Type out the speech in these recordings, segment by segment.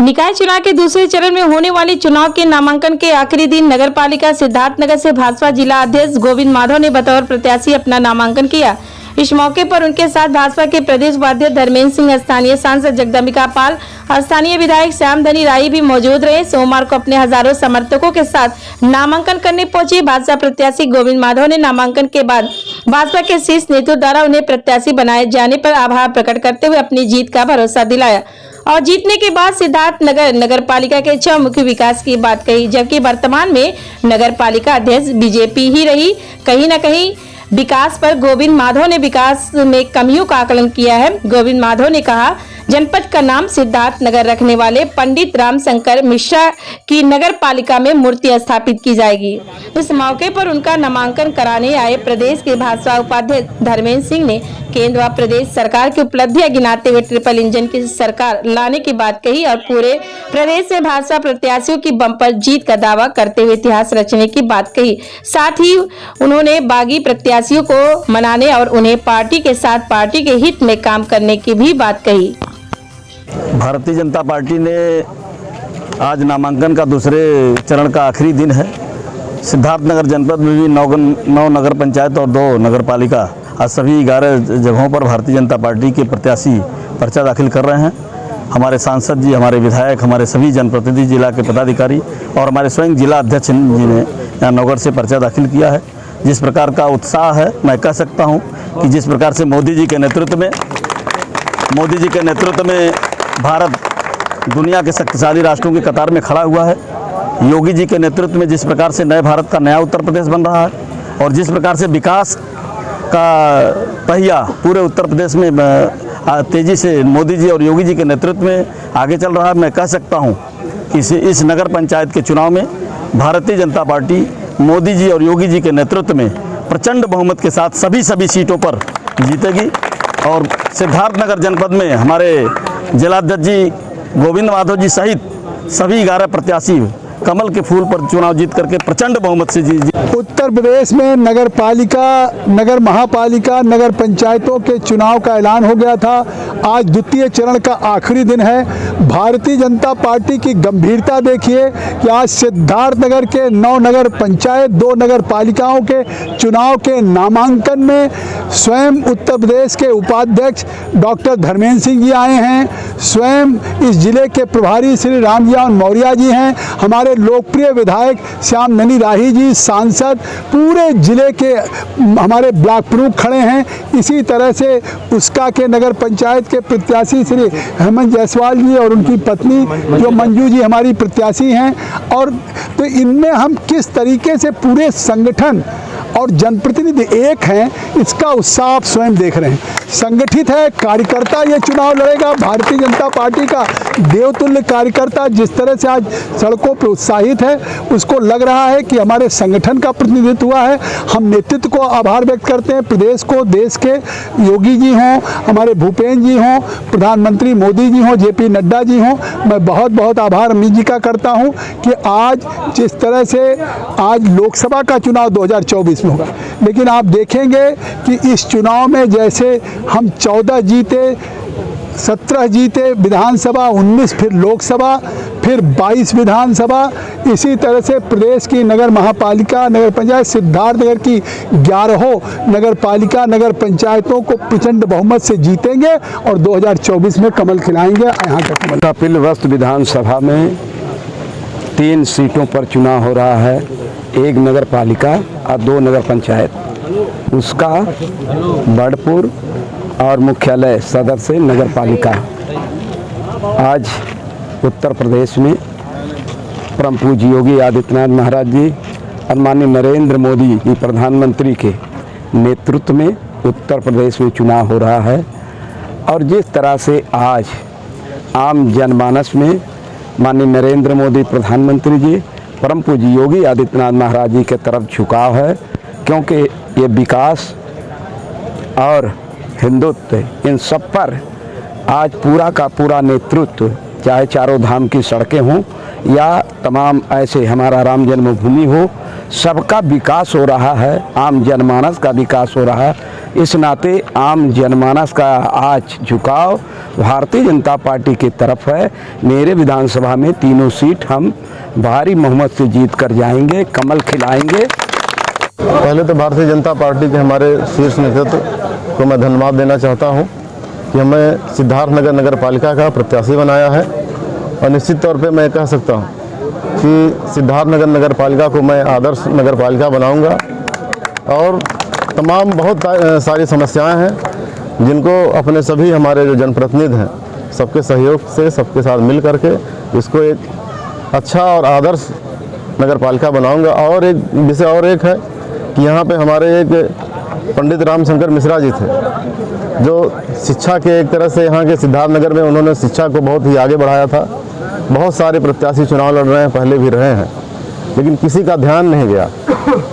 निकाय चुनाव के दूसरे चरण में होने वाले चुनाव के नामांकन के आखिरी दिन नगर पालिका सिद्धार्थनगर से भाजपा जिला अध्यक्ष गोविंद माधव ने बतौर प्रत्याशी अपना नामांकन किया। इस मौके पर उनके साथ भाजपा के प्रदेश उपाध्यक्ष धर्मेंद्र सिंह, स्थानीय सांसद जगदम्बिका पाल, स्थानीय विधायक श्यामधनी राही भी मौजूद रहे। सोमवार को अपने हजारों समर्थकों के साथ नामांकन करने पहुंचे भाजपा प्रत्याशी गोविंद माधव ने नामांकन के बाद भाजपा के शीर्ष नेतृत्व द्वारा उन्हें प्रत्याशी बनाए जाने पर आभार प्रकट करते हुए अपनी जीत का भरोसा दिलाया और जीतने के बाद सिद्धार्थनगर नगर पालिका के चहुमुखी विकास की बात कही। जबकि वर्तमान में नगर पालिका अध्यक्ष बीजेपी ही रही, कहीं न कहीं विकास पर गोविंद माधव ने विकास में कमियों का आकलन किया है। गोविंद माधव ने कहा, जनपद का नाम सिद्धार्थनगर रखने वाले पंडित रामशंकर मिश्रा की नगर पालिका में मूर्ति स्थापित की जाएगी। इस मौके पर उनका नामांकन कराने आए प्रदेश के भाजपा उपाध्यक्ष धर्मेंद्र सिंह ने केंद्र व प्रदेश सरकार की उपलब्धियां गिनाते हुए ट्रिपल इंजन की सरकार लाने की बात कही और पूरे प्रदेश से भाजपा प्रत्याशियों की बम्पर जीत का दावा करते हुए इतिहास रचने की बात कही। साथ ही उन्होंने बागी प्रत्याशियों को मनाने और उन्हें पार्टी के साथ पार्टी के हित में काम करने की भी बात कही। भारतीय जनता पार्टी ने आज नामांकन का दूसरे चरण का आखिरी दिन है। सिद्धार्थनगर जनपद में भी 9 नगर पंचायत और 2 नगर पालिका आज सभी 11 जगहों पर भारतीय जनता पार्टी के प्रत्याशी पर्चा दाखिल कर रहे हैं। हमारे सांसद जी, हमारे विधायक, हमारे सभी जनप्रतिनिधि, जिला के पदाधिकारी और हमारे स्वयं जिला अध्यक्ष जी ने यहाँ नौगढ़ से पर्चा दाखिल किया है। जिस प्रकार का उत्साह है, मैं कह सकता हूँ कि जिस प्रकार से मोदी जी के नेतृत्व में भारत दुनिया के शक्तिशाली राष्ट्रों की कतार में खड़ा हुआ है। योगी जी के नेतृत्व में जिस प्रकार से नए भारत का नया उत्तर प्रदेश बन रहा है और जिस प्रकार से विकास का पहिया पूरे उत्तर प्रदेश में तेज़ी से मोदी जी और योगी जी के नेतृत्व में आगे चल रहा है, मैं कह सकता हूं कि इस नगर पंचायत के चुनाव में भारतीय जनता पार्टी मोदी जी और योगी जी के नेतृत्व में प्रचंड बहुमत के साथ सभी सीटों पर जीतेगी। और सिद्धार्थनगर जनपद में हमारे जिलाध्यक्ष जी गोविंद माधव जी सहित सभी 11 प्रत्याशी कमल के फूल पर चुनाव जीत करके प्रचंड बहुमत से जीत। उत्तर प्रदेश में नगर पालिका, नगर महापालिका, नगर पंचायतों के चुनाव का ऐलान हो गया था। आज द्वितीय चरण का आखिरी दिन है। भारतीय जनता पार्टी की गंभीरता देखिए कि आज सिद्धार्थनगर के 9 नगर पंचायत, 2 नगर पालिकाओं के चुनाव के नामांकन में स्वयं उत्तर प्रदेश के उपाध्यक्ष डॉक्टर धर्मेंद्र सिंह जी आए हैं। स्वयं इस जिले के प्रभारी श्री रामजियान मौर्य जी हैं। हमारे लोकप्रिय विधायक श्यामधनी राही जी, सांसद, पूरे जिले के हमारे ब्लॉक प्रमुख खड़े हैं। इसी तरह से उसका के नगर पंचायत के प्रत्याशी श्री हेमंत जायसवाल जी और उनकी पत्नी जो मंजू जी हमारी प्रत्याशी हैं। और तो इनमें हम किस तरीके से पूरे संगठन और जनप्रतिनिधि एक हैं, इसका उत्साह आप स्वयं देख रहे हैं। संगठित है, कार्यकर्ता ये चुनाव लड़ेगा। भारतीय जनता पार्टी का देवतुल्य कार्यकर्ता जिस तरह से आज सड़कों पर उत्साहित है, उसको लग रहा है कि हमारे संगठन का प्रतिनिधित्व हुआ है। हम नेतृत्व को आभार व्यक्त करते हैं, प्रदेश को, देश के योगी जी हों, हमारे भूपेंद्र जी हों, प्रधानमंत्री मोदी जी हों, JP नड्डा जी हों। मैं बहुत बहुत आभार अमित जी का करता हूँ कि आज जिस तरह से आज लोकसभा का चुनाव 2024 में होगा, लेकिन आप देखेंगे कि इस चुनाव में जैसे हम 14 जीते, 17 जीते विधानसभा, 19 फिर लोकसभा, फिर 22 विधानसभा, इसी तरह से प्रदेश की नगर महापालिका, नगर पंचायत, सिद्धार्थनगर की 11 नगर पालिका, नगर पंचायतों को प्रचंड बहुमत से जीतेंगे और 2024 में कमल खिलाएंगे। यहाँ का कमल। कपिलवस्तु विधानसभा में 3 सीटों पर चुनाव हो रहा है, 1 नगर पालिका और 2 नगर पंचायत। उसका बड़पुर और मुख्यालय सदर से नगर पालिका। आज उत्तर प्रदेश में परम पूज्य योगी आदित्यनाथ महाराज जी और माननीय नरेंद्र मोदी जी प्रधानमंत्री के नेतृत्व में उत्तर प्रदेश में चुनाव हो रहा है। और जिस तरह से आज आम जनमानस में माननीय नरेंद्र मोदी प्रधानमंत्री जी, परम पूज्य योगी आदित्यनाथ महाराज जी के तरफ झुकाव है, क्योंकि ये विकास और हिंदुत्व इन सब पर आज पूरा का पूरा नेतृत्व, चाहे चारों धाम की सड़कें हों या तमाम ऐसे हमारा राम जन्मभूमि हो, सबका विकास हो रहा है, आम जनमानस का विकास हो रहा है। इस नाते आम जनमानस का आज झुकाव भारतीय जनता पार्टी की तरफ है। मेरे विधानसभा में तीनों सीट हम भारी बहुमत से जीत कर जाएंगे, कमल खिलाएंगे। पहले तो भारतीय जनता पार्टी के हमारे शीर्ष नेतृत्व को मैं धन्यवाद देना चाहता हूं कि हमें सिद्धार्थनगर नगर पालिका का प्रत्याशी बनाया है और निश्चित तौर पे मैं कह सकता हूं कि सिद्धार्थनगर नगर पालिका को मैं आदर्श नगर पालिका बनाऊंगा और तमाम बहुत सारी समस्याएं हैं जिनको अपने सभी हमारे जो जनप्रतिनिधि हैं सबके सहयोग से सबके साथ मिल करके इसको एक अच्छा और आदर्श नगर पालिका बनाऊंगा। और एक विषय और एक है कि यहाँ पे हमारे एक पंडित रामशंकर मिश्रा जी थे जो शिक्षा के एक तरह से यहाँ के सिद्धार्थनगर में उन्होंने शिक्षा को बहुत ही आगे बढ़ाया था। बहुत सारे प्रत्याशी चुनाव लड़ रहे हैं, पहले भी रहे हैं, लेकिन किसी का ध्यान नहीं गया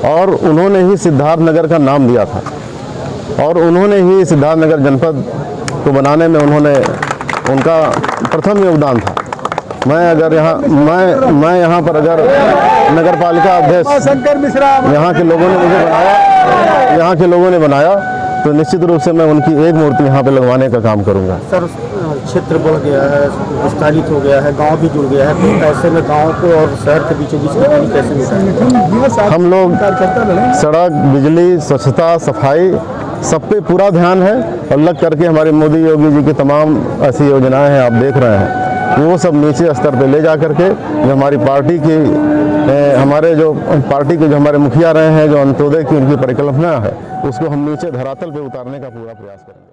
और उन्होंने ही सिद्धार्थनगर का नाम दिया था और उन्होंने ही सिद्धार्थनगर जनपद को बनाने में उनका प्रथम योगदान था। मैं अगर यहाँ पर अगर नगर पालिका अध्यक्ष यहाँ के लोगों ने बनाया तो निश्चित रूप से मैं उनकी एक मूर्ति यहाँ पे लगवाने का काम करूँगा। सर, क्षेत्र बढ़ गया है, विस्तारित हो गया है, गांव भी जुड़ गया है, तो ऐसे में गांव को और शहर के बीचों बीच की दूरी कैसे मिटाएंगे? हम लोग सड़क, बिजली, स्वच्छता, सफाई सब पे पूरा ध्यान है और लग करके हमारे मोदी योगी जी की तमाम ऐसी योजनाएं हैं, आप देख रहे हैं, वो सब नीचे स्तर पे ले जा करके जो हमारी पार्टी की जो हमारे मुखिया रहे हैं, जो अंत्योदय की उनकी परिकल्पना है, उसको हम नीचे धरातल पे उतारने का पूरा प्रयास करेंगे।